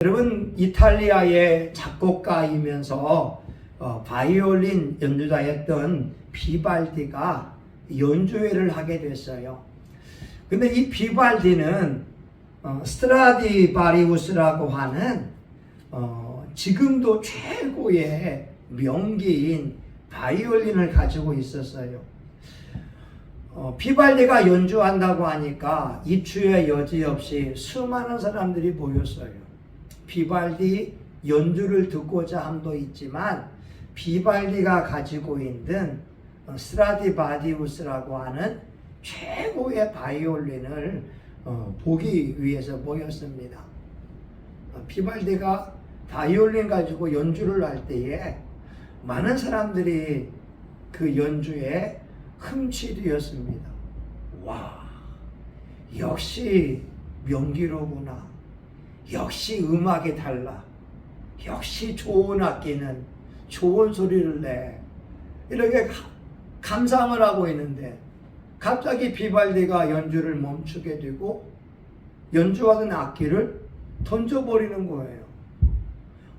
여러분, 이탈리아의 작곡가이면서 바이올린 연주자였던 비발디가 연주회를 하게 됐어요. 근데 이 비발디는 스트라디바리우스라고 하는 지금도 최고의 명기인 바이올린을 가지고 있었어요. 비발디가 연주한다고 하니까 입추에 여지없이 수많은 사람들이 모였어요. 비발디 연주를 듣고자 함도 있지만 비발디가 가지고 있는 스트라디바리우스라고 하는 최고의 바이올린을 보기 위해서 모였습니다. 비발디가 바이올린 가지고 연주를 할 때에 많은 사람들이 그 연주에 흠취되었습니다. 와, 역시 명기로구나. 역시 음악이 달라. 역시 좋은 악기는 좋은 소리를 내. 이렇게 감상을 하고 있는데 갑자기 비발디가 연주를 멈추게 되고 연주하던 악기를 던져버리는 거예요.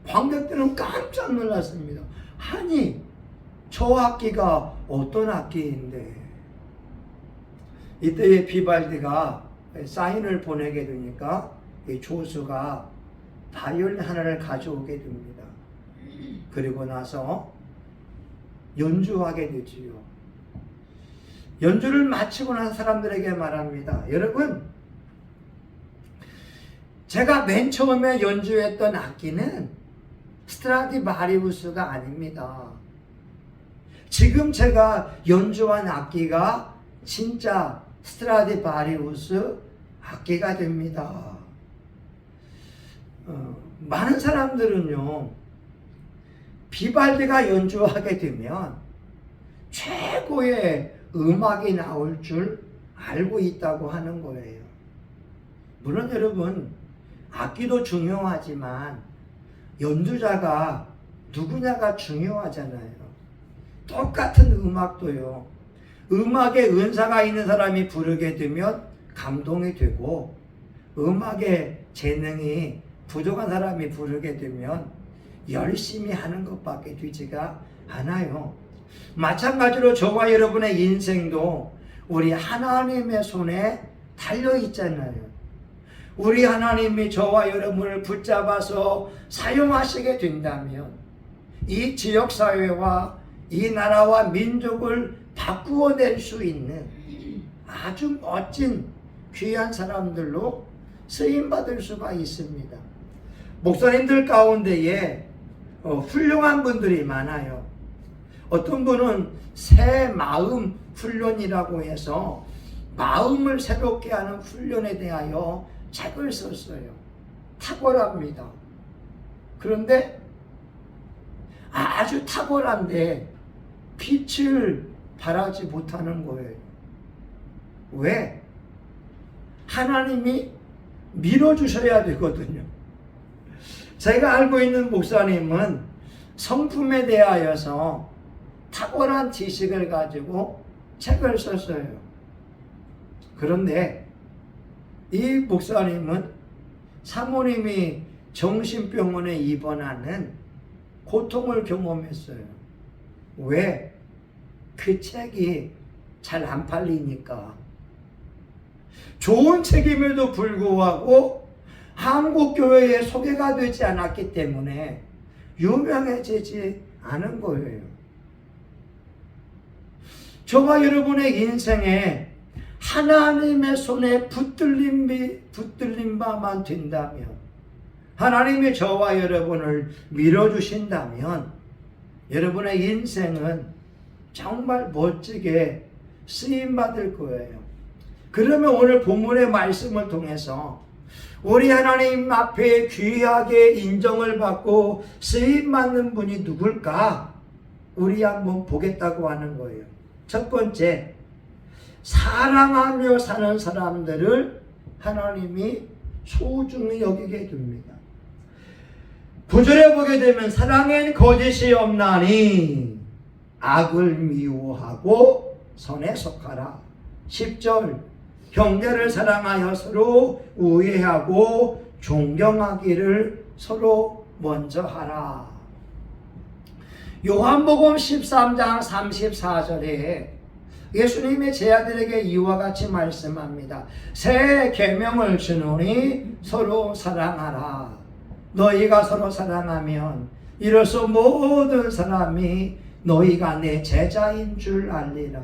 관객들은 깜짝 놀랐습니다. 아니, 저 악기가 어떤 악기인데. 이때에 비발디가 사인을 보내게 되니까 이 조수가 바이올린 하나를 가져오게 됩니다. 그리고 나서 연주하게 되지요. 연주를 마치고 난 사람들에게 말합니다. 여러분, 제가 맨 처음에 연주했던 악기는 스트라디바리우스가 아닙니다. 지금 제가 연주한 악기가 진짜 스트라디바리우스 악기가 됩니다. 많은 사람들은요, 비발디가 연주하게 되면 최고의 음악이 나올 줄 알고 있다고 하는 거예요. 물론 여러분, 악기도 중요하지만 연주자가 누구냐가 중요하잖아요. 똑같은 음악도요, 음악에 은사가 있는 사람이 부르게 되면 감동이 되고 음악에 재능이 부족한 사람이 부르게 되면 열심히 하는 것밖에 되지가 않아요. 마찬가지로 저와 여러분의 인생도 우리 하나님의 손에 달려 있잖아요. 우리 하나님이 저와 여러분을 붙잡아서 사용하시게 된다면 이 지역사회와 이 나라와 민족을 바꾸어낼 수 있는 아주 멋진 귀한 사람들로 쓰임받을 수가 있습니다. 목사님들 가운데에 훌륭한 분들이 많아요. 어떤 분은 새 마음 훈련이라고 해서 마음을 새롭게 하는 훈련에 대하여 책을 썼어요. 탁월합니다. 그런데 아주 탁월한데 빛을 발하지 못하는 거예요. 왜? 하나님이 밀어주셔야 되거든요. 제가 알고 있는 목사님은 성품에 대하여서 탁월한 지식을 가지고 책을 썼어요. 그런데 이 목사님은 사모님이 정신병원에 입원하는 고통을 경험했어요. 왜? 그 책이 잘 안 팔리니까. 좋은 책임에도 불구하고 한국 교회에 소개가 되지 않았기 때문에 유명해지지 않은 거예요. 저와 여러분의 인생에 하나님의 손에 붙들린 바만 된다면, 하나님이 저와 여러분을 밀어주신다면 여러분의 인생은 정말 멋지게 쓰임받을 거예요. 그러면 오늘 본문의 말씀을 통해서 우리 하나님 앞에 귀하게 인정을 받고 쓰임받는 분이 누굴까? 우리 한번 보겠다고 하는 거예요. 첫 번째, 사랑하며 사는 사람들을 하나님이 소중히 여기게 됩니다. 9절에 보게 되면 사랑엔 거짓이 없나니 악을 미워하고 선에 속하라. 10절, 형제를 사랑하여 서로 우애하고 존경하기를 서로 먼저 하라. 요한복음 13장 34절에 예수님의 제자들에게 이와 같이 말씀합니다. 새 계명을 주노니 서로 사랑하라. 너희가 서로 사랑하면 이로써 모든 사람이 너희가 내 제자인 줄 알리라.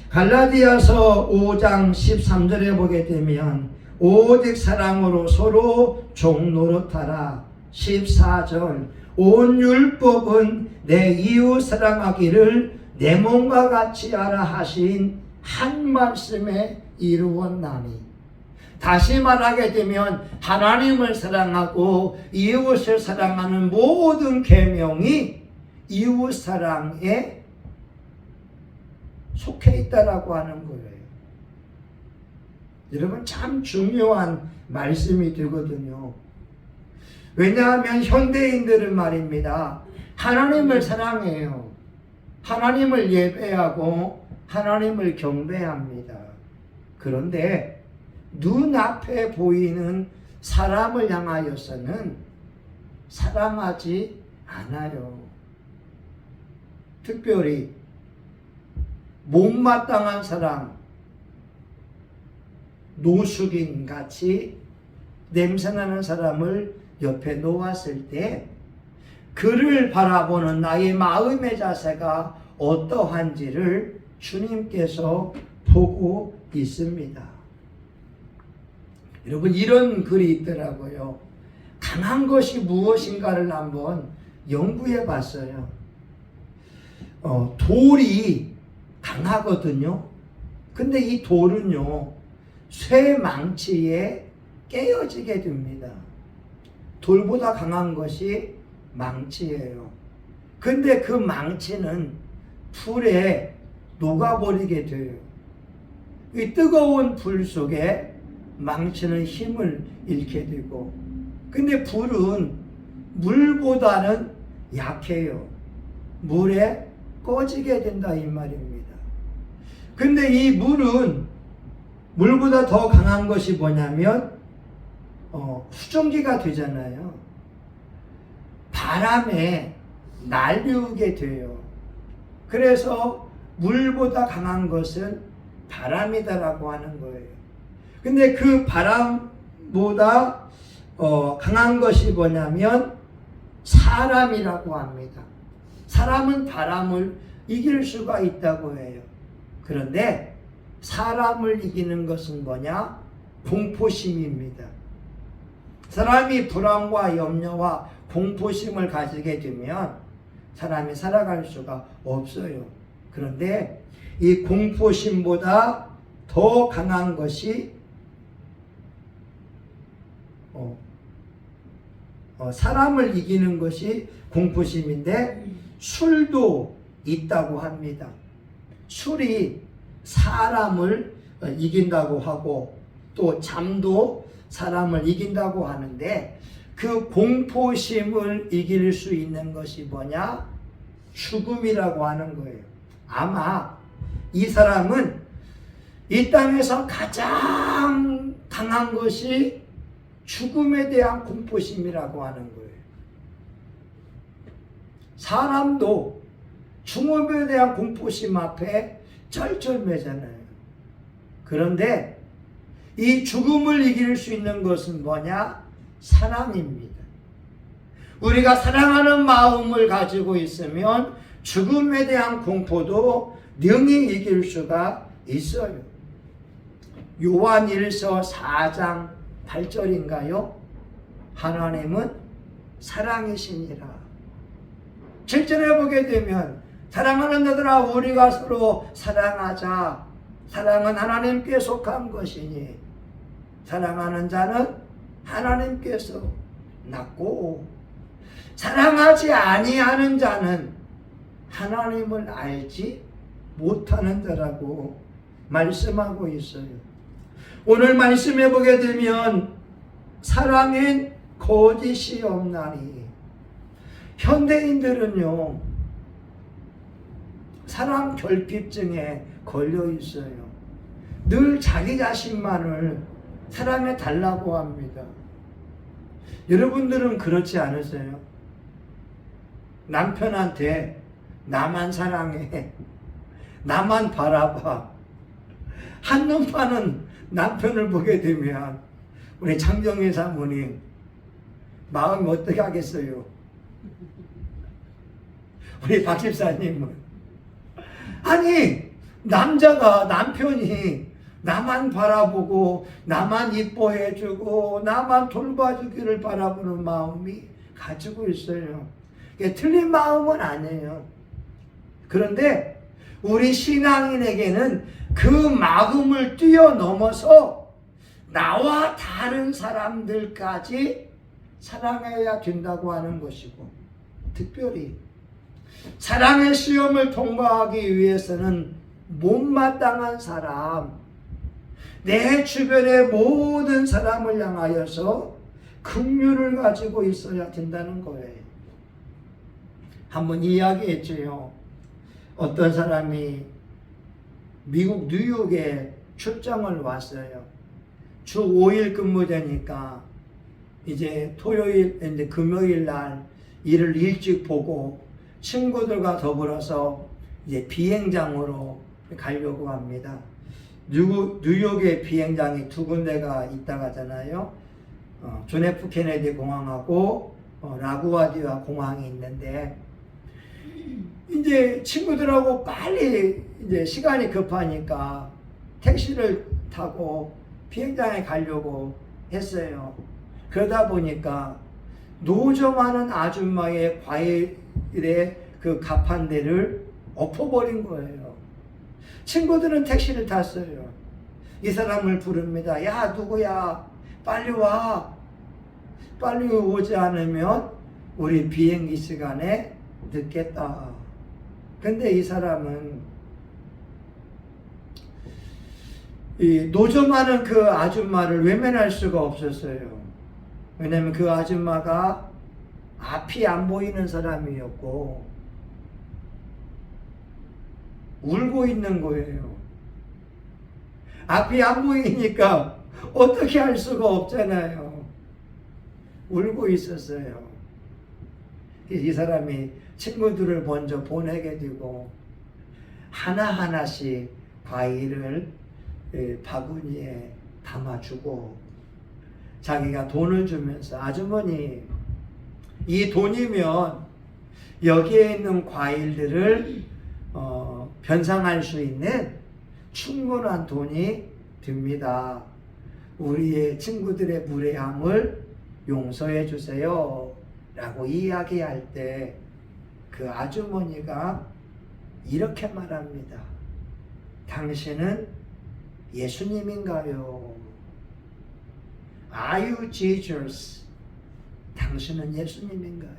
갈라디아서 5장 13절에 보게 되면 오직 사랑으로 서로 종노릇하라. 14절 온 율법은 내 이웃 사랑하기를 내 몸과 같이 하라 하신 한 말씀에 이루었나니. 다시 말하게 되면 하나님을 사랑하고 이웃을 사랑하는 모든 계명이 이웃 사랑에 속해 있다라고 하는 거예요. 여러분 참 중요한 말씀이 되거든요. 왜냐하면 현대인들은 말입니다. 하나님을 사랑해요. 하나님을 예배하고 하나님을 경배합니다. 그런데 눈앞에 보이는 사람을 향하여서는 사랑하지 않아요. 특별히 못마땅한 사람, 노숙인 같이 냄새나는 사람을 옆에 놓았을 때 그를 바라보는 나의 마음의 자세가 어떠한지를 주님께서 보고 있습니다. 여러분 이런 글이 있더라고요. 강한 것이 무엇인가를 한번 연구해 봤어요. 돌이 강하거든요. 근데 이 돌은요, 쇠 망치에 깨어지게 됩니다. 돌보다 강한 것이 망치예요. 근데 그 망치는 불에 녹아버리게 돼요. 이 뜨거운 불 속에 망치는 힘을 잃게 되고, 근데 불은 물보다는 약해요. 물에 꺼지게 된다 이 말입니다. 근데 이 물은 물보다 더 강한 것이 뭐냐면 수증기가 되잖아요. 바람에 날리우게 돼요. 그래서 물보다 강한 것은 바람이다라고 하는 거예요. 근데 그 바람보다 강한 것이 뭐냐면 사람이라고 합니다. 사람은 바람을 이길 수가 있다고 해요. 그런데 사람을 이기는 것은 뭐냐? 공포심입니다. 사람이 불안과 염려와 공포심을 가지게 되면 사람이 살아갈 수가 없어요. 그런데 이 공포심보다 더 강한 것이 사람을 이기는 것이 공포심인데 술도 있다고 합니다. 술이 사람을 이긴다고 하고 또 잠도 사람을 이긴다고 하는데 그 공포심을 이길 수 있는 것이 뭐냐? 죽음이라고 하는 거예요. 아마 이 사람은 이 땅에서 가장 강한 것이 죽음에 대한 공포심이라고 하는 거예요. 사람도 죽음에 대한 공포심 앞에 쩔쩔매잖아요. 그런데 이 죽음을 이길 수 있는 것은 뭐냐? 사랑입니다. 우리가 사랑하는 마음을 가지고 있으면 죽음에 대한 공포도 능히 이길 수가 있어요. 요한일서 4장 8절인가요? 하나님은 사랑이시니라. 7절에 보게 되면 사랑하는 자들아 우리가 서로 사랑하자. 사랑은 하나님께 속한 것이니 사랑하는 자는 하나님께서 낳고 사랑하지 아니하는 자는 하나님을 알지 못하는 자라고 말씀하고 있어요. 오늘 말씀해 보게 되면 사랑엔 거짓이 없나니. 현대인들은요 사랑 결핍증에 걸려 있어요. 늘 자기 자신만을 사랑해 달라고 합니다. 여러분들은 그렇지 않으세요? 남편한테 나만 사랑해, 나만 바라봐, 한눈 파는 남편을 보게 되면 우리 창정희 사모님 마음이 어떻게 하겠어요? 우리 박 집사님은 아니 남자가 남편이 나만 바라보고 나만 이뻐해주고 나만 돌봐주기를 바라보는 마음이 가지고 있어요. 이게 틀린 마음은 아니에요. 그런데 우리 신앙인에게는 그 마음을 뛰어넘어서 나와 다른 사람들까지 사랑해야 된다고 하는 것이고, 특별히 사랑의 시험을 통과하기 위해서는 못마땅한 사람, 내 주변의 모든 사람을 향하여서 긍휼을 가지고 있어야 된다는 거예요. 한번 이야기했죠. 어떤 사람이 미국 뉴욕에 출장을 왔어요. 주 5일 근무되니까 이제 토요일, 이제 금요일 날 일을 일찍 보고 친구들과 더불어서 이제 비행장으로 가려고 합니다. 뉴욕에 비행장이 두 군데가 있다고 하잖아요. 존 F 케네디 공항하고 라구아디아 공항이 있는데, 이제 친구들하고 빨리 이제 시간이 급하니까 택시를 타고 비행장에 가려고 했어요. 그러다 보니까 노점하는 아줌마의 과일의 그 가판대를 엎어버린 거예요. 친구들은 택시를 탔어요. 이 사람을 부릅니다. 야, 누구야? 빨리 와. 빨리 오지 않으면 우리 비행기 시간에 늦겠다. 근데 이 사람은 이 노점하는 그 아줌마를 외면할 수가 없었어요. 왜냐면 그 아줌마가 앞이 안 보이는 사람이었고 울고 있는 거예요. 앞이 안 보이니까 어떻게 할 수가 없잖아요. 울고 있었어요. 이 사람이 친구들을 먼저 보내게 되고 하나하나씩 과일을 바구니에 담아주고 자기가 돈을 주면서, 아주머니, 이 돈이면 여기에 있는 과일들을 변상할 수 있는 충분한 돈이 됩니다. 우리의 친구들의 무례함을 용서해 주세요 라고 이야기할 때 그 아주머니가 이렇게 말합니다. 당신은 예수님인가요? Are you Jesus? 당신은 예수님인가요?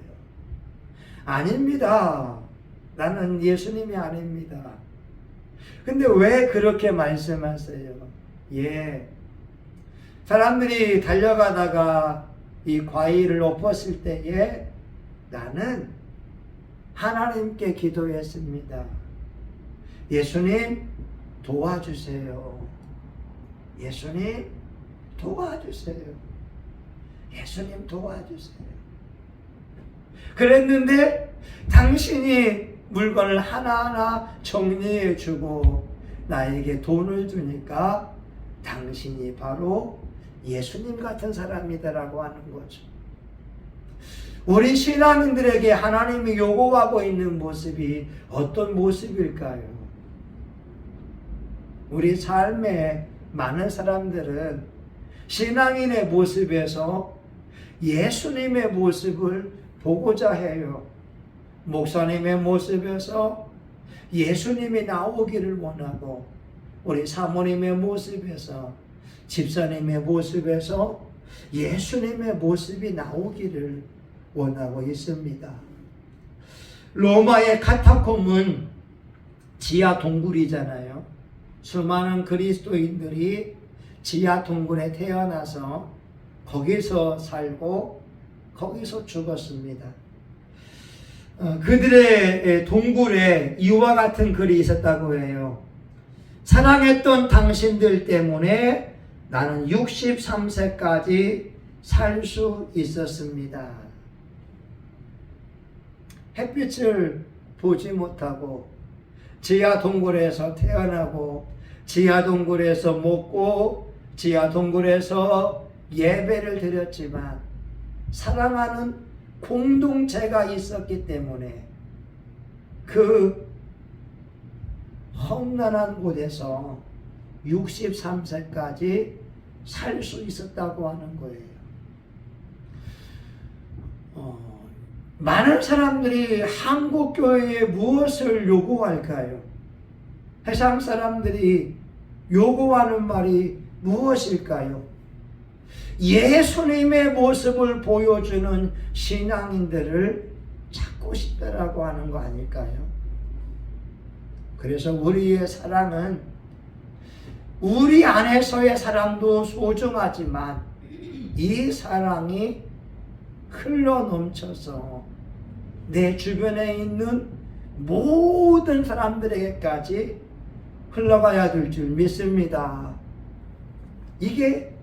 아닙니다. 나는 예수님이 아닙니다. 근데 왜 그렇게 말씀하세요? 예. 사람들이 달려가다가 이 과일을 엎었을 때에 나는 하나님께 기도했습니다. 예수님 도와주세요. 예수님 도와주세요. 예수님 도와주세요. 그랬는데 당신이 물건을 하나하나 정리해 주고 나에게 돈을 주니까 당신이 바로 예수님 같은 사람이다라고 하는 거죠. 우리 신앙인들에게 하나님이 요구하고 있는 모습이 어떤 모습일까요? 우리 삶에 많은 사람들은 신앙인의 모습에서 예수님의 모습을 보고자 해요. 목사님의 모습에서 예수님이 나오기를 원하고, 우리 사모님의 모습에서, 집사님의 모습에서 예수님의 모습이 나오기를 원하고 있습니다. 로마의 카타콤은 지하 동굴이잖아요. 수많은 그리스도인들이 지하 동굴에 태어나서 거기서 살고 거기서 죽었습니다. 그들의 동굴에 이와 같은 글이 있었다고 해요. 사랑했던 당신들 때문에 나는 63세까지 살 수 있었습니다. 햇빛을 보지 못하고 지하 동굴에서 태어나고 지하 동굴에서 먹고 지하 동굴에서 예배를 드렸지만 사랑하는 공동체가 있었기 때문에 그 험난한 곳에서 63세까지 살 수 있었다고 하는 거예요. 많은 사람들이 한국교회에 무엇을 요구할까요? 세상 사람들이 요구하는 말이 무엇일까요? 예수님의 모습을 보여주는 신앙인들을 찾고 싶다라고 하는 거 아닐까요? 그래서 우리의 사랑은 우리 안에서의 사랑도 소중하지만 이 사랑이 흘러 넘쳐서 내 주변에 있는 모든 사람들에게까지 흘러가야 될 줄 믿습니다. 이게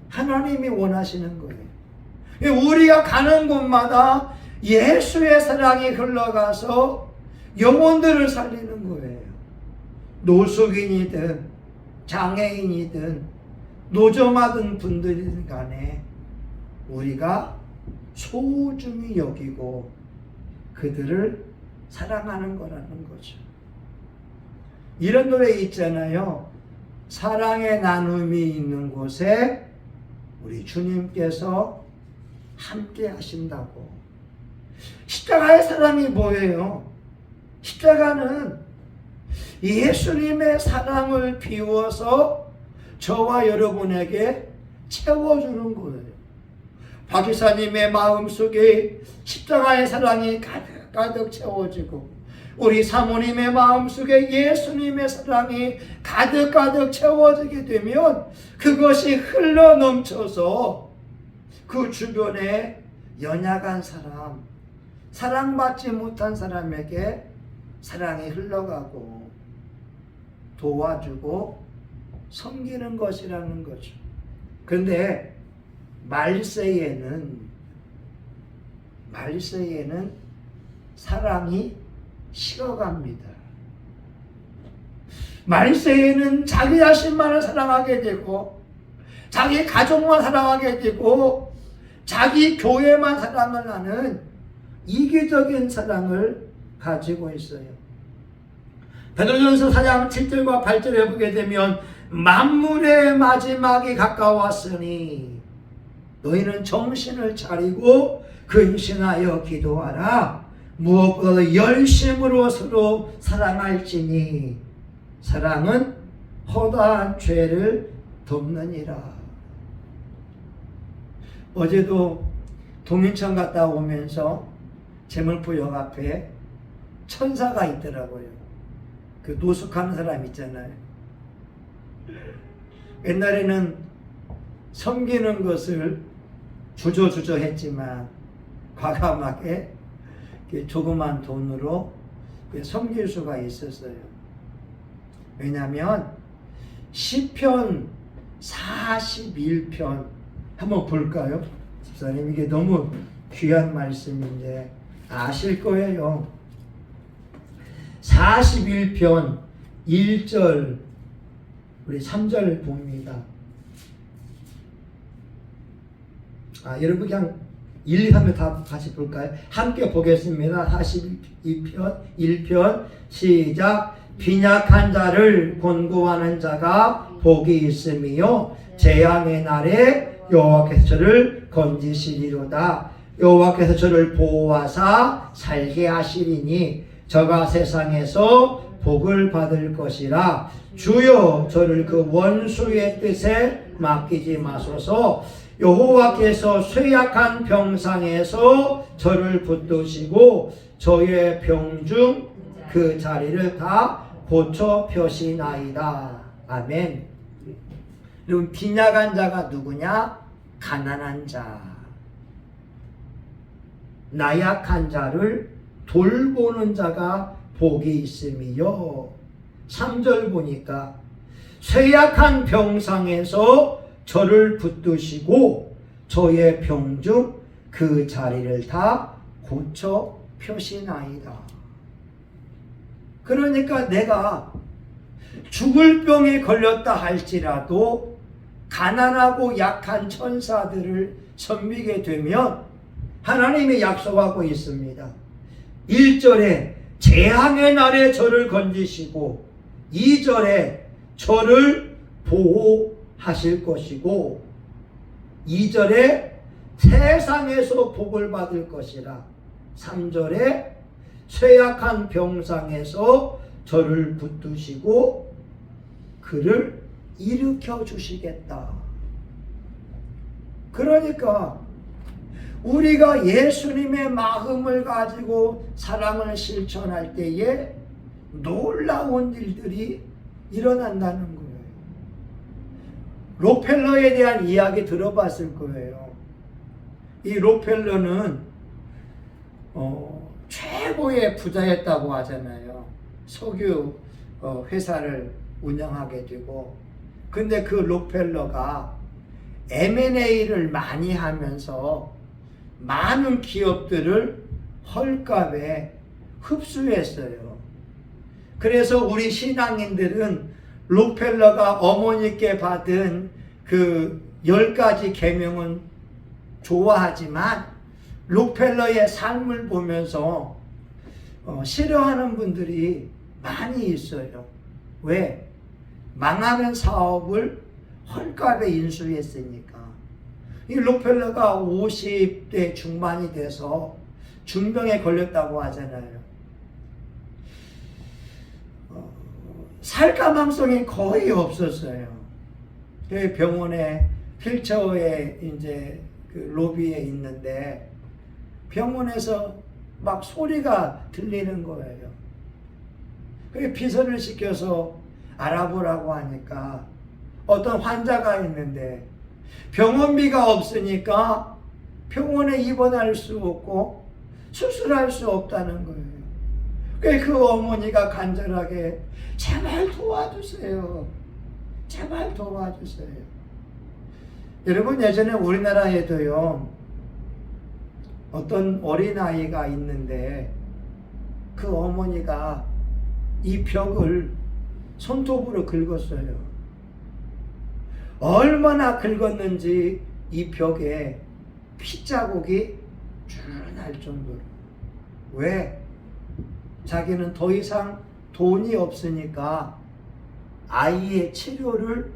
하나님이 원하시는 거예요. 우리가 가는 곳마다 예수의 사랑이 흘러가서 영혼들을 살리는 거예요. 노숙인이든 장애인이든 노점하던 분들이든 간에 우리가 소중히 여기고 그들을 사랑하는 거라는 거죠. 이런 노래 있잖아요. 사랑의 나눔이 있는 곳에 우리 주님께서 함께 하신다고. 십자가의 사랑이 뭐예요? 십자가는 예수님의 사랑을 비워서 저와 여러분에게 채워주는 거예요. 박이사님의 마음속에 십자가의 사랑이 가득 채워지고 우리 사모님의 마음속에 예수님의 사랑이 가득 채워지게 되면 그것이 흘러 넘쳐서 그 주변에 연약한 사람, 사랑받지 못한 사람에게 사랑이 흘러가고 도와주고 섬기는 것이라는 거죠. 그런데 말세에는 사랑이 식어갑니다. 말세에는 자기 자신만을 사랑하게 되고 자기 가족만 사랑하게 되고 자기 교회만 사랑을 하는 이기적인 사랑을 가지고 있어요. 베드로전서 4장 7절과 8절에 보게 되면 만물의 마지막이 가까웠으니 너희는 정신을 차리고 근신하여 기도하라. 무엇보다도 열심으로 서로 사랑할지니 사랑은 허다한 죄를 덮느니라. 어제도 동인천 갔다 오면서 제물포역 앞에 천사가 있더라고요. 그 노숙하는 사람 있잖아요. 옛날에는 섬기는 것을 주저주저 했지만 과감하게 조그만 돈으로 섬길 수가 있었어요. 왜냐하면 시편 41편 한번 볼까요? 집사님, 이게 너무 귀한 말씀인데 아실 거예요. 41편 1절 우리 3절 봅니다. 여러분 그냥 1, 2, 3을 다 같이 볼까요? 함께 보겠습니다. 42편 1편 시작. 빈약한 자를 권고하는 자가 복이 있음이요 재앙의 날에 여호와께서 저를 건지시리로다. 여호와께서 저를 보호하사 살게 하시리니 저가 세상에서 복을 받을 것이라. 주여 저를 그 원수의 뜻에 맡기지 마소서. 여호와께서 쇠약한 병상에서 저를 붙드시고 저의 병중 그 자리를 다 고쳐 펴시나이다. 아멘. 여러분, 빈약한 자가 누구냐? 가난한 자, 나약한 자를 돌보는 자가 복이 있음이요. 3절 보니까 쇠약한 병상에서 저를 붙드시고 저의 병 중 그 자리를 다 고쳐 펴시나이다. 그러니까 내가 죽을 병에 걸렸다 할지라도 가난하고 약한 천사들을 섬기게 되면 하나님이 약속하고 있습니다. 1절에 재앙의 날에 저를 건지시고 2절에 저를 보호하실 것이고 2절에 세상에서 복을 받을 것이라 3절에 쇠약한 병상에서 저를 붙드시고 그를 일으켜 주시겠다. 그러니까 우리가 예수님의 마음을 가지고 사랑을 실천할 때에 놀라운 일들이 일어난다는 거예요. 록펠러에 대한 이야기 들어봤을 거예요. 이 록펠러는 최고의 부자였다고 하잖아요. 석유 회사를 운영하게 되고, 근데 그 록펠러가 M&A를 많이 하면서 많은 기업들을 헐값에 흡수했어요. 그래서 우리 신앙인들은 록펠러가 어머니께 받은 그 10가지 계명은 좋아하지만 록펠러의 삶을 보면서 싫어하는 분들이 많이 있어요. 왜? 망하는 사업을 헐값에 인수했으니까. 이 록펠러가 50대 중반이 돼서 중병에 걸렸다고 하잖아요. 살 가망성이 거의 없었어요. 병원에 휠체어에 이제 그 로비에 있는데 병원에서 막 소리가 들리는 거예요. 그게 피선을 시켜서 알아보라고 하니까 어떤 환자가 있는데 병원비가 없으니까 병원에 입원할 수 없고 수술할 수 없다는 거예요. 그 어머니가 간절하게 제발 도와주세요. 제발 도와주세요. 여러분, 예전에 우리나라에도요, 어떤 어린아이가 있는데 그 어머니가 이 벽을 손톱으로 긁었어요. 얼마나 긁었는지 이 벽에 핏자국이 쭉 날 정도로. 왜? 자기는 더 이상 돈이 없으니까 아이의 치료를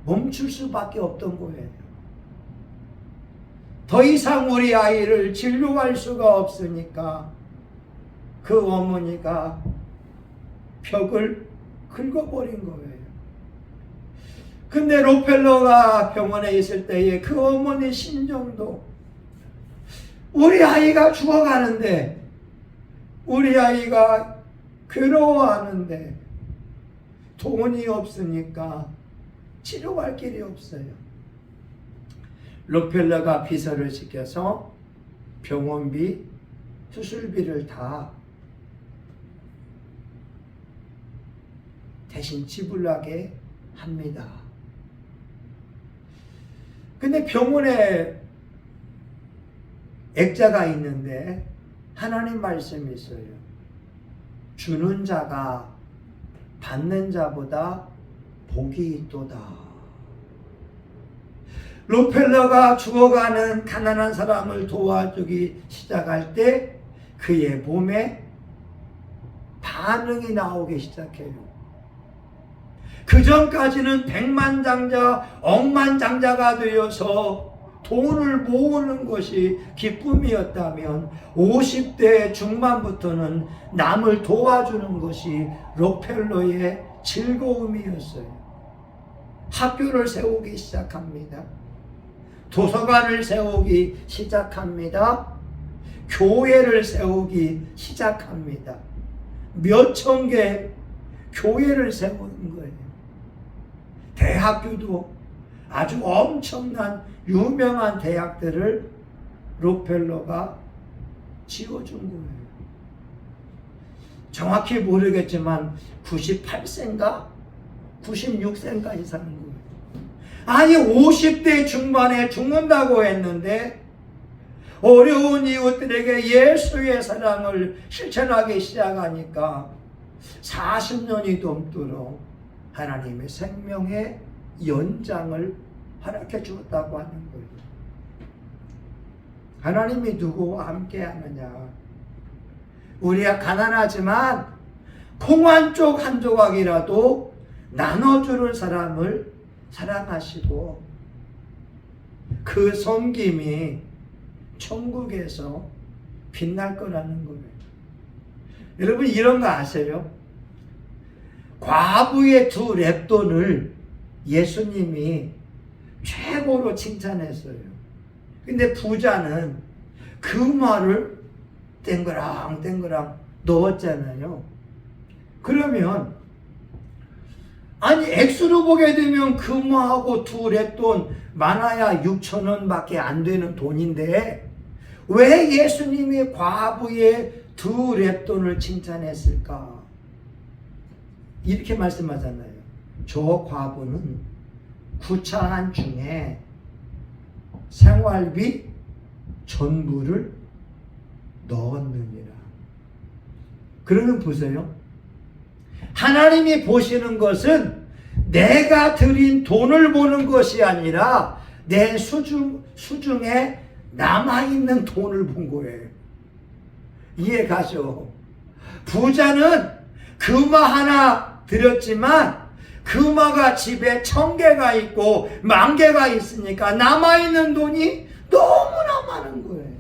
멈출 수밖에 없던 거예요. 더 이상 우리 아이를 진료할 수가 없으니까 그 어머니가 벽을 긁어버린 거예요. 근데 록펠러가 병원에 있을 때에 그 어머니 심정도, 우리 아이가 죽어가는데, 우리 아이가 괴로워하는데 돈이 없으니까 치료할 길이 없어요. 록펠러가 비서를 시켜서 병원비, 수술비를 다 대신 지불하게 합니다. 근데 병원에 액자가 있는데 하나님 말씀이 있어요. 주는 자가 받는 자보다 복이 있도다. 록펠러가 죽어가는 가난한 사람을 도와주기 시작할 때 그의 몸에 반응이 나오기 시작해요. 그 전까지는 백만장자, 억만장자가 되어서 돈을 모으는 것이 기쁨이었다면 50대 중반부터는 남을 도와주는 것이 록펠러의 즐거움이었어요. 학교를 세우기 시작합니다. 도서관을 세우기 시작합니다. 교회를 세우기 시작합니다. 몇천 개 교회를 세우는 거예요. 대학교도 아주 엄청난 유명한 대학들을 록펠러가 지어준 거예요. 정확히 모르겠지만 98세인가 96세인까지 사는 거예요. 아니 50대 중반에 죽는다고 했는데 어려운 이웃들에게 예수의 사랑을 실천하기 시작하니까 40년이 넘도록 하나님의 생명의 연장을 허락해 주었다고 하는 거예요. 하나님이 누구와 함께 하느냐? 우리가 가난하지만 콩 한 쪽 한 조각이라도 나눠주는 사람을 사랑하시고 그 섬김이 천국에서 빛날 거라는 거예요. 여러분 이런 거 아세요? 과부의 2 렙돈을 예수님이 최고로 칭찬했어요. 근데 부자는 그 말을 땡그랑 넣었잖아요. 그러면 아니 액수로 보게 되면 금화하고 2 렙돈 많아야 6,000원 밖에 안 되는 돈인데 왜 예수님이 과부의 2 렙돈을 칭찬했을까? 이렇게 말씀하잖아요. 저 과부는 구차한 중에 생활비 전부를 넣었느니라. 그러면 보세요. 하나님이 보시는 것은 내가 드린 돈을 보는 것이 아니라 내 수중에 남아있는 돈을 본 거예요. 이해가죠? 부자는 금화 하나 드렸지만 금화가 집에 1,000개가 있고 10,000개가 있으니까 남아있는 돈이 너무나 많은 거예요.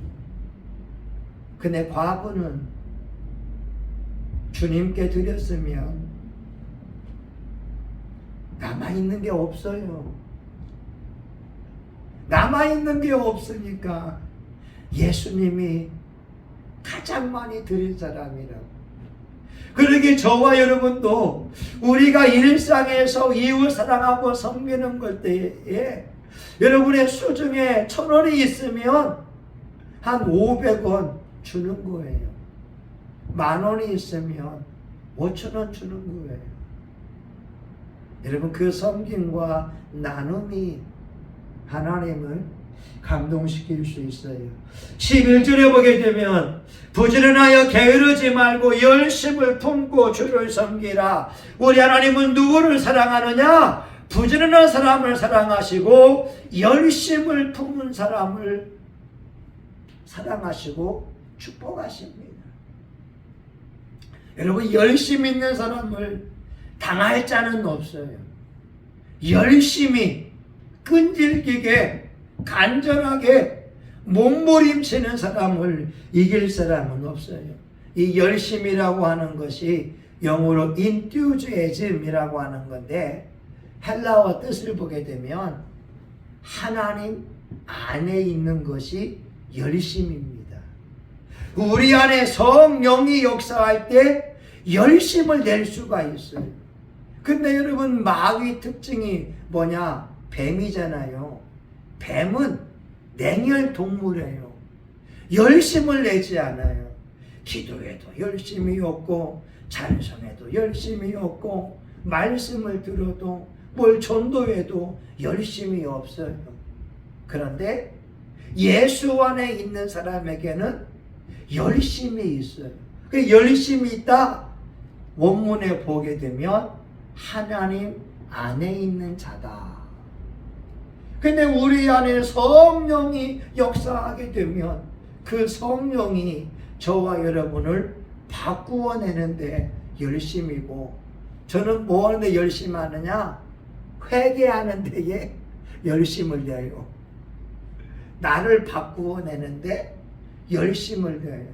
근데 과부는 주님께 드렸으면 남아있는 게 없어요. 남아있는 게 없으니까 예수님이 가장 많이 드린 사람이라고. 그러기에 저와 여러분도 우리가 일상에서 이웃 사랑하고 섬기는 것 때에 여러분의 수중에 1,000원이 있으면 한 500원 주는 거예요. 10,000원이 있으면 5,000원 주는 거예요. 여러분 그 섬김과 나눔이 하나님을 감동시킬 수 있어요. 11절에 보게 되면 부지런하여 게으르지 말고 열심을 품고 주를 섬기라. 우리 하나님은 누구를 사랑하느냐? 부지런한 사람을 사랑하시고 열심을 품은 사람을 사랑하시고 축복하십니다. 여러분 열심 있는 사람을 당할 자는 없어요. 열심히 끈질기게 간절하게 몸부림치는 사람을 이길 사람은 없어요. 이 열심이라고 하는 것이 영어로 enthusiasm이라고 하는 건데 헬라어 뜻을 보게 되면 하나님 안에 있는 것이 열심입니다. 우리 안에 성령이 역사할 때 열심을 낼 수가 있어요. 근데 여러분 마귀 특징이 뭐냐? 뱀이잖아요. 뱀은 냉혈 동물이에요. 열심을 내지 않아요. 기도에도 열심이 없고 찬송에도 열심이 없고 말씀을 들어도 뭘 전도해도 열심이 없어요. 그런데 예수 안에 있는 사람에게는 열심이 있어요. 그 열심이 있다. 원문에 보게 되면 하나님 안에 있는 자다. 근데 우리 안에 성령이 역사하게 되면 그 성령이 저와 여러분을 바꾸어내는데 열심이고, 저는 뭐 하는데 열심히 하느냐? 회개하는 데에 열심을 내요. 나를 바꾸어내는데 열심을 내요.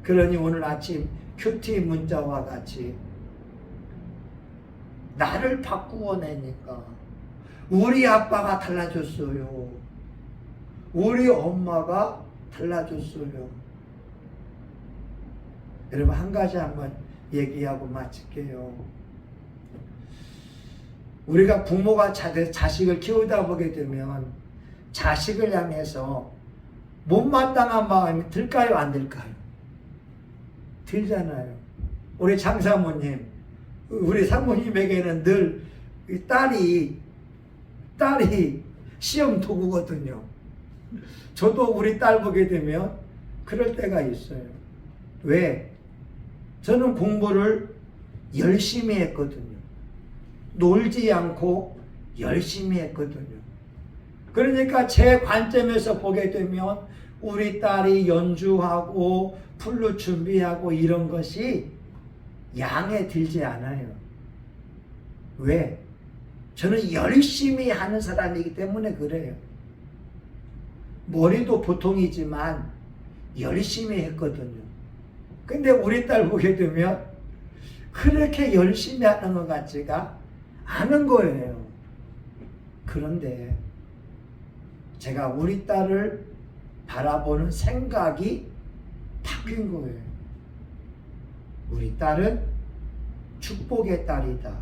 그러니 오늘 아침 큐티 문자와 같이 나를 바꾸어내니까 우리 아빠가 달라졌어요. 우리 엄마가 달라졌어요. 여러분 한 가지 한번 얘기하고 마칠게요. 우리가 부모가 자식을 키우다 보게 되면 자식을 향해서 못마땅한 마음이 들까요? 안 들까요? 들잖아요. 우리 장사모님, 우리 사모님에게는 늘 딸이 딸이 시험 도구거든요. 저도 우리 딸 보게 되면 그럴 때가 있어요. 왜? 저는 공부를 열심히 했거든요. 놀지 않고 열심히 했거든요. 그러니까 제 관점에서 보게 되면 우리 딸이 연주하고 플룻 준비하고 이런 것이 양에 들지 않아요. 왜? 저는 열심히 하는 사람이기 때문에 그래요. 머리도 보통이지만 열심히 했거든요. 근데 우리 딸 보게 되면 그렇게 열심히 하는 것 같지가 않은 거예요. 그런데 제가 우리 딸을 바라보는 생각이 바뀐 거예요. 우리 딸은 축복의 딸이다.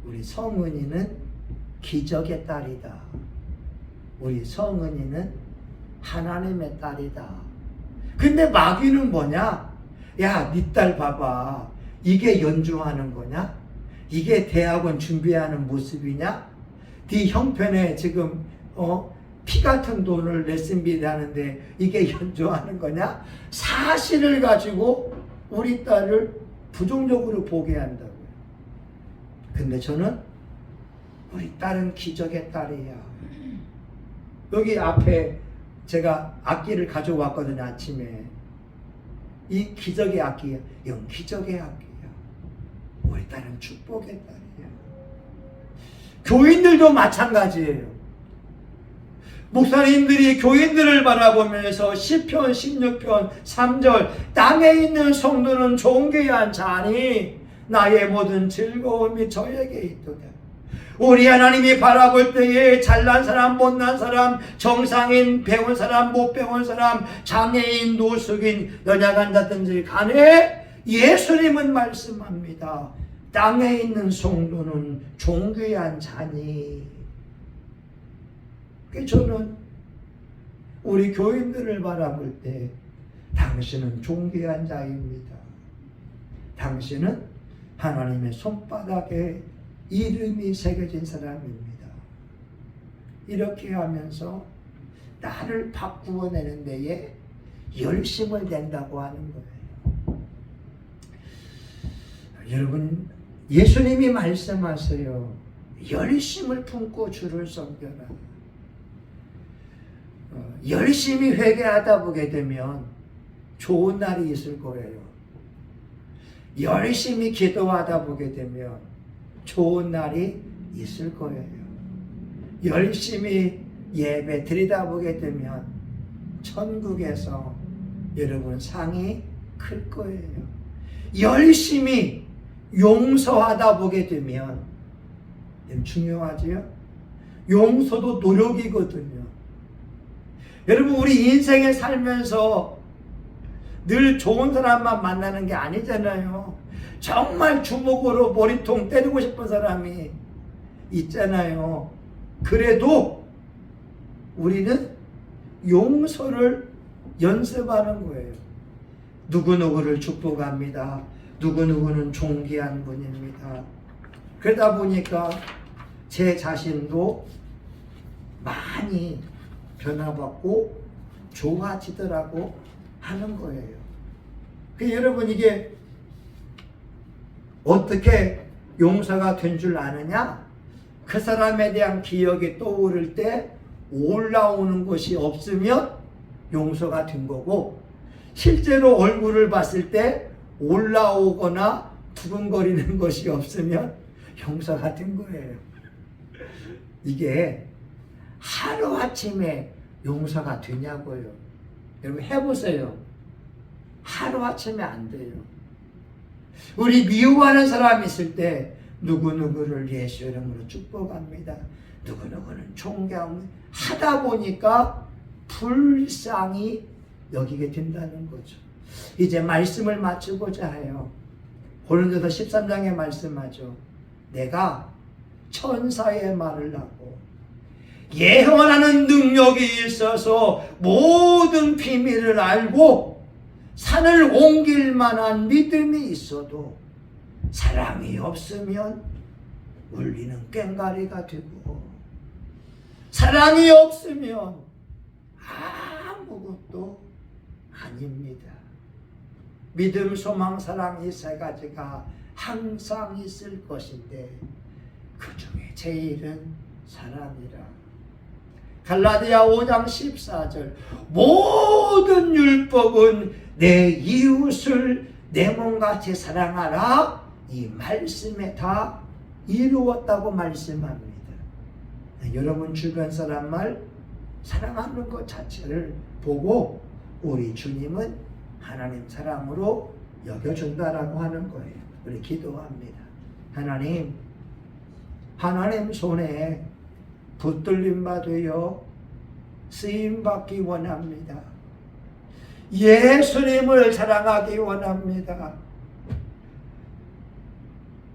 우리 성은이는 기적의 딸이다. 우리 성은이는 하나님의 딸이다. 근데 마귀는 뭐냐? 야, 네 딸 봐봐. 이게 연주하는 거냐? 이게 대학원 준비하는 모습이냐? 네 형편에 지금 피 같은 돈을 레슨비 하는데 이게 연주하는 거냐? 사실을 가지고 우리 딸을 부정적으로 보게 한다고요. 근데 저는 우리 딸은 기적의 딸이야. 여기 앞에 제가 악기를 가져왔거든요. 아침에. 이 기적의 악기야. 이건 기적의 악기야. 우리 딸은 축복의 딸이야. 교인들도 마찬가지예요. 목사님들이 교인들을 바라보면서 시편 16편 3절 땅에 있는 성도는 존귀한 자니 나의 모든 즐거움이 저에게 있도다. 우리 하나님이 바라볼 때에 잘난 사람, 못난 사람, 정상인, 배운 사람, 못 배운 사람, 장애인, 노숙인, 연약한다든지 간에 예수님은 말씀합니다. 땅에 있는 성도는 존귀한 자니. 저는 우리 교인들을 바라볼 때 당신은 존귀한 자입니다. 당신은 하나님의 손바닥에 이름이 새겨진 사람입니다. 이렇게 하면서 나를 바꾸어내는 데에 열심을 낸다고 하는 거예요. 여러분, 예수님이 말씀하세요. 열심을 품고 주를 섬겨라. 열심히 회개하다 보게 되면 좋은 날이 있을 거예요. 열심히 기도하다 보게 되면 좋은 날이 있을 거예요. 열심히 예배 드리다 보게 되면 천국에서 여러분 상이 클 거예요. 열심히 용서하다 보게 되면 중요하지요? 용서도 노력이거든요. 여러분, 우리 인생에 살면서 늘 좋은 사람만 만나는 게 아니잖아요. 정말 주먹으로 머리통 때리고 싶은 사람이 있잖아요. 그래도 우리는 용서를 연습하는 거예요. 누구누구를 축복합니다. 누구누구는 존귀한 분입니다. 그러다 보니까 제 자신도 많이 변화받고 좋아지더라고 하는 거예요. 여러분, 이게 어떻게 용서가 된 줄 아느냐? 그 사람에 대한 기억이 떠오를 때 올라오는 것이 없으면 용서가 된 거고, 실제로 얼굴을 봤을 때 올라오거나 두근거리는 것이 없으면 용서가 된 거예요. 이게 하루아침에 용서가 되냐고요. 여러분, 해보세요. 하루아침에 안 돼요. 우리 미워하는 사람이 있을 때 누구누구를 예수 이름으로 축복합니다. 누구누구는 존경합니다. 하다 보니까 불쌍히 여기게 된다는 거죠. 이제 말씀을 마치고자 해요. 고린도서 13장에 말씀하죠. 내가 천사의 말을 하고 예언하는 능력이 있어서 모든 비밀을 알고 산을 옮길 만한 믿음이 있어도 사랑이 없으면 울리는 꽹과리가 되고, 사랑이 없으면 아무것도 아닙니다. 믿음, 소망, 사랑, 이 세 가지가 항상 있을 것인데 그 중에 제일은 사랑이라. 갈라디아 5장 14절, 모든 율법은 내 이웃을 내 몸같이 사랑하라, 이 말씀에 다 이루었다고 말씀합니다. 여러분 주변 사람 말 사랑하는 것 자체를 보고 우리 주님은 하나님 사랑으로 여겨준다라고 하는 거예요. 우리 기도합니다. 하나님 손에 붙들림 받으여 쓰임받기 원합니다. 예수님을 사랑하기 원합니다.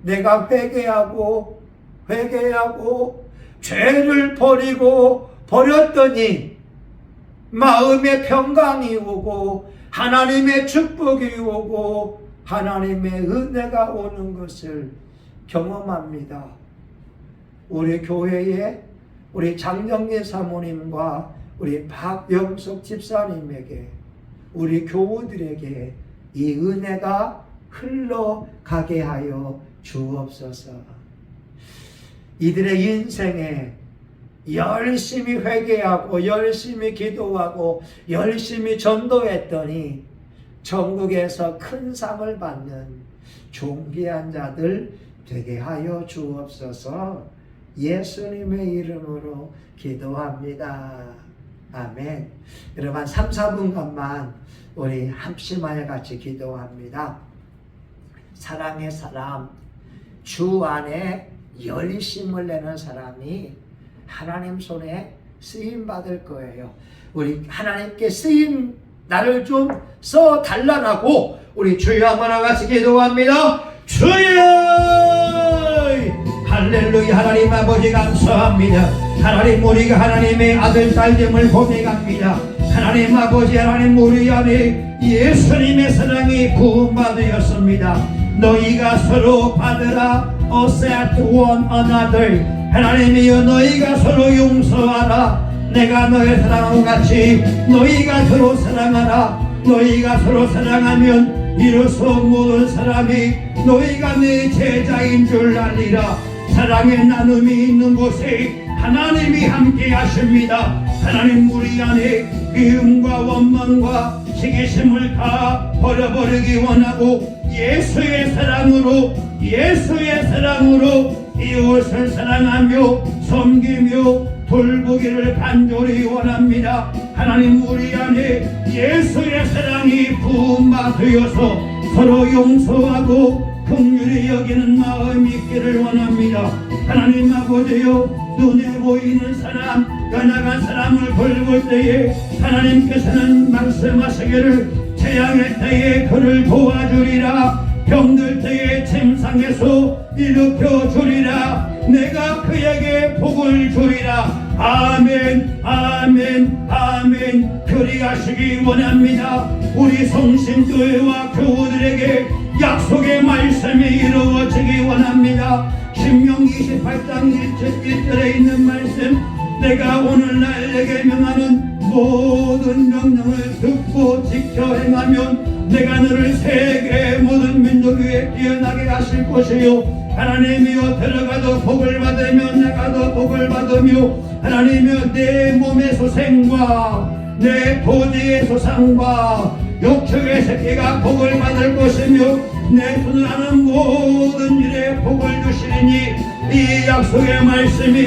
내가 회개하고 죄를 버렸더니 마음의 평강이 오고 하나님의 축복이 오고 하나님의 은혜가 오는 것을 경험합니다. 우리 교회에 우리 장정리 사모님과 우리 박영석 집사님에게, 우리 교우들에게 이 은혜가 흘러가게 하여 주옵소서. 이들의 인생에 열심히 회개하고 열심히 기도하고 열심히 전도했더니 전국에서 큰 상을 받는 존귀한 자들 되게 하여 주옵소서. 예수님의 이름으로 기도합니다. 아멘. 여러분 3, 4분간만 우리 합심하여 같이 기도합니다. 사랑의 사람, 주 안에 열심을 내는 사람이 하나님 손에 쓰임 받을 거예요. 우리 하나님께 쓰임 나를 좀 써 달라고 우리 주여 한번 같이 기도합니다. 주여! 할렐루야. 하나님 아버지 감사합니다. 하나님 우리가 하나님의 아들 딸됨을 고백합니다. 하나님 아버지, 하나님 우리 안에 예수님의 사랑이 부음받으셨습니다. 너희가 서로 받으라. accept one another. 하나님이여, 너희가 서로 용서하라. 내가 너희 사랑하고 같이 너희가 서로 사랑하라. 너희가 서로 사랑하면 이로써 모든 사람이 너희가 내 제자인 줄 알리라. 사랑의 나눔이 있는 곳에 하나님이 함께 하십니다. 하나님 우리 안에 미움과 원망과 시기심을 다 버려버리기 원하고 예수의 사랑으로 이웃을 사랑하며 섬기며 돌보기를 간절히 원합니다. 하나님 우리 안에 예수의 사랑이 부음받으어서 서로 용서하고 긍휼히 여기는 마음이 있기를 원합니다. 하나님 아버지여, 눈에 보이는 사람, 연약한 사람을 돌볼 때에 하나님께서는 말씀하시기를 재앙의 때에 그를 도와주리라. 병들 때에 침상에서 일으켜 주리라. 내가 그에게 복을 주리라. 아멘, 아멘, 아멘. 그리하시기 원합니다. 우리 성신교회와 교우들에게 약속의 말씀이 이루어지기 원합니다. 신명 28장 1절에 있는 말씀, 내가 오늘날 내게 명하는 모든 명령을 듣고 지켜 행하면 내가 너를 세계 모든 민족 위에 뛰어나게 하실 것이요, 하나님이여 들어가도 복을 받으며 나가도 복을 받으며 하나님이여 내 몸의 소생과 내 토지의 소상과 육축의 새끼가 복을 받을 것이며 내 손을 하는 모든 일에 복을 주시리니 이 약속의 말씀이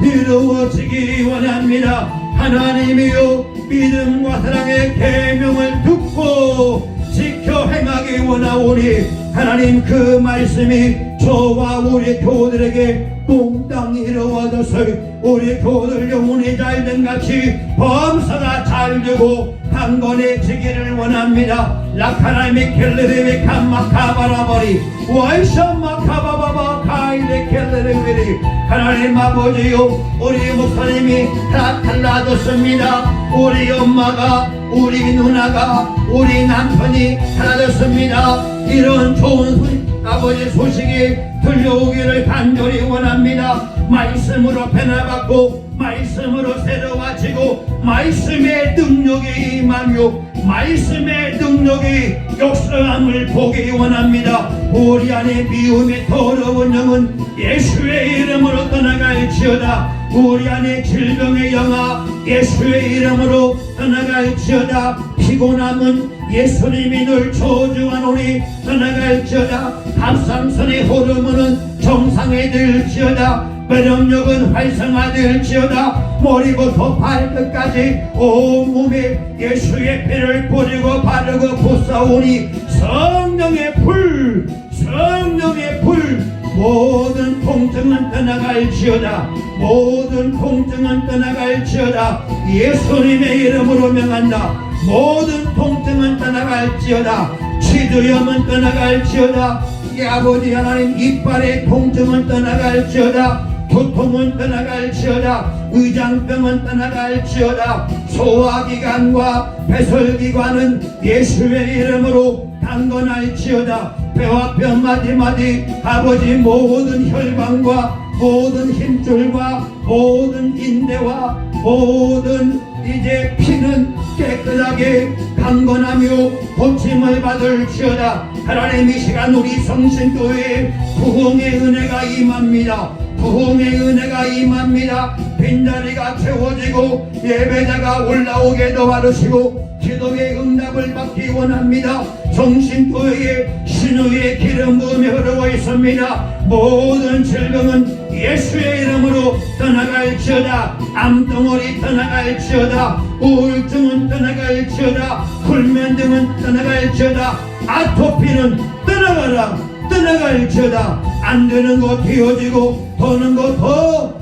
이루어지기 원합니다. 하나님이여 믿음과 사랑의 계명을 듣고 지켜 행하기 원하오니 하나님 그 말씀이 저와 우리 교우들에게 몽땅 이루어져서 우리 교우들 영혼이 잘된 같이 범사가 잘되고 강건해지기를 원합니다. 라카라미 켈레레베 캄마카바라버리 와이샤마카바바바 카이레 켈레레베리. 하나님 아버지요, 우리 목사님이 다 달라졌습니다. 우리 엄마가, 우리 누나가, 우리 남편이 달라졌습니다. 이런 좋은 아버지 소식이 들려오기를 간절히 원합니다. 말씀으로 변화받고 말씀으로 새로워지고 말씀의 능력이 임하며 말씀의 능력이 역사함을 보기 원합니다. 우리 안에 미움의 더러운 영은 예수의 이름으로 떠나갈지어다. 우리 안에 질병의 영아 예수의 이름으로 떠나갈지어다. 피곤함은 예수님이 늘 저주하노니 떠나갈지어다. 갑상선의 호르몬은 정상에 들지어다. 면역력은 활성화될지어다. 머리부터 발끝까지 온몸에 예수의 피를 뿌리고 바르고 부사오니 성령의 불, 성령의 불, 모든 통증은 떠나갈지어다. 모든 통증은 떠나갈지어다. 예수님의 이름으로 명한다. 모든 통증은 떠나갈지어다. 치두염은 떠나갈지어다. 이 아버지 하나님 이빨의 통증은 떠나갈지어다. 두통은 떠나갈지어다. 의장병은 떠나갈지어다. 소화기관과 배설기관은 예수의 이름으로 강건할지어다. 배와 뼈 마디마디 아버지 모든 혈관과 모든 힘줄과 모든 인대와 모든 이제 피는 깨끗하게 강건하며 고침을 받을지어다. 하나님 이 시간 우리 성신교회에 부흥의 은혜가 임합니다. 부흥의 은혜가 임합니다. 빈자리가 채워지고 예배자가 올라오게 도와주시고 기도의 응답을 받기 원합니다. 성신교회에 신의의 기름 부음이 흐르고 있습니다. 모든 질병은 예수의 이름으로 떠나갈지어다. 암덩어리 떠나갈지어다. 우울증은 떠나갈지어다. 불면증은 떠나갈지어다. 아토피는 떠나가라. 떠나갈지어다. 안 되는 거 되어지고 더는 거 더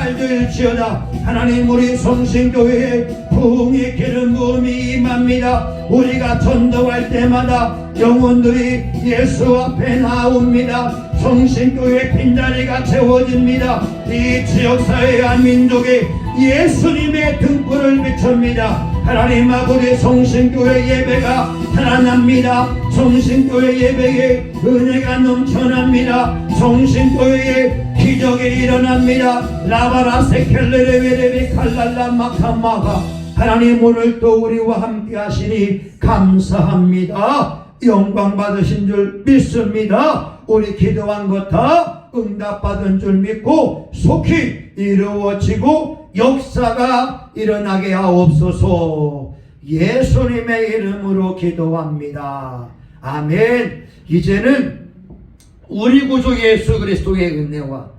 잘 될지어다. 하나님 우리 성신교회에 부흥의 기름 부음이 임합니다. 우리가 전도할 때마다 영혼들이 예수 앞에 나옵니다. 성신교회 빈자리가 채워집니다. 이 지역사회 한민족이 예수님의 등불을 비춥니다. 하나님 아버지 성신교회 예배가 살아납니다. 성신교회 예배에 은혜가 넘쳐납니다. 성신교회에 기적이 일어납니다. 라바라 세켈레레 베레비 칼랄라 마카마가 하나님 오늘 또 우리와 함께 하시니 감사합니다. 영광 받으신 줄 믿습니다. 우리 기도한 것 다 응답받은 줄 믿고 속히 이루어지고 역사가 일어나게 하옵소서. 예수님의 이름으로 기도합니다. 아멘. 이제는 우리 구주 예수 그리스도의 은혜와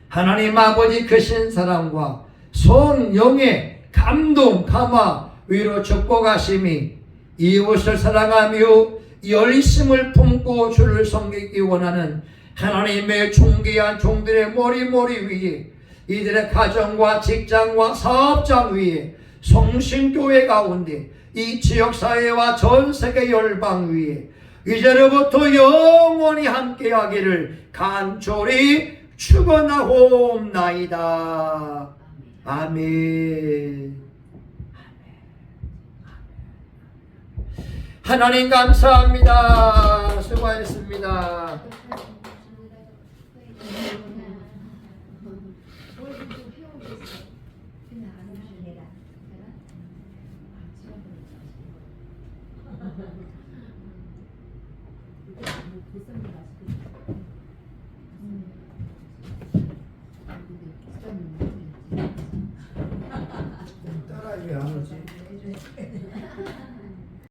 하나님 아버지 크신 사랑과 성령의 감동 감화 위로 축복하심이 이웃을 사랑하며 열심을 품고 주를 섬기기 원하는 하나님의 존귀한 종들의 머리 위에 이들의 가정과 직장과 사업장 위에 성신교회 가운데 이 지역사회와 전세계 열방 위에 이제로부터 영원히 함께하기를 간절히 축원하옵나이다. 아멘. 하나님 감사합니다. 수고하셨습니다. 됐습니다.